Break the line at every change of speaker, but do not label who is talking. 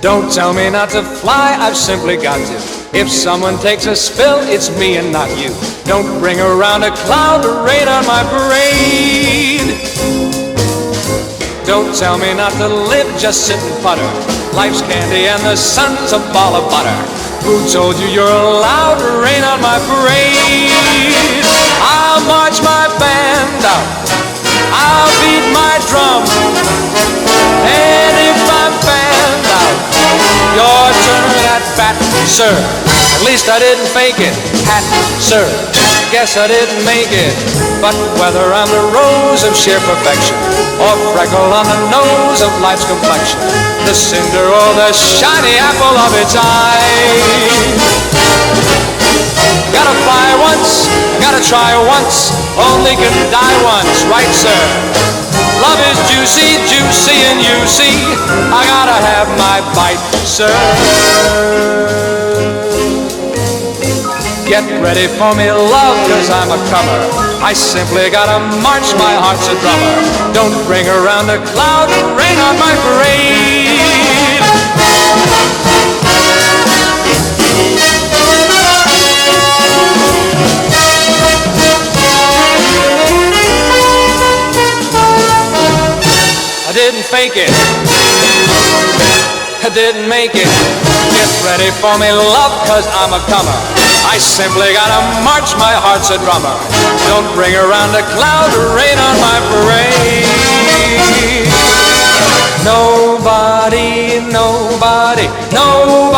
Don't tell me not to fly, I've simply got to. If someone takes a spill, it's me and not you. Don't bring around a cloud to rain on my parade. Don't tell me not to live, just sit and putter. Life's candy and the sun's a ball of butter. Who told you you're allowed to rain on my parade? I'll march my band out, I'll beat my drum, and if I'm fanned out, your turn at bat, sir. At least I didn't fake it, hat, sir. Guess I didn't make it. But whether I'm the rose of sheer perfection, or freckle on the nose of life's complexion, the cinder or the shiny apple of its eye, gotta fly once, gotta try once, only can die once, right sir? Love is juicy, juicy, and you see, I gotta have my bite, sir. Get ready for me, love, cause I'm a comer. I simply gotta march, my heart's a drummer. Don't bring around a cloud to rain on my parade. I didn't fake it, I didn't make it. Get ready for me, love, cause I'm a comer. I simply gotta march, my heart's a drummer. Don't bring around a cloud to rain on my parade. Nobody, nobody, nobody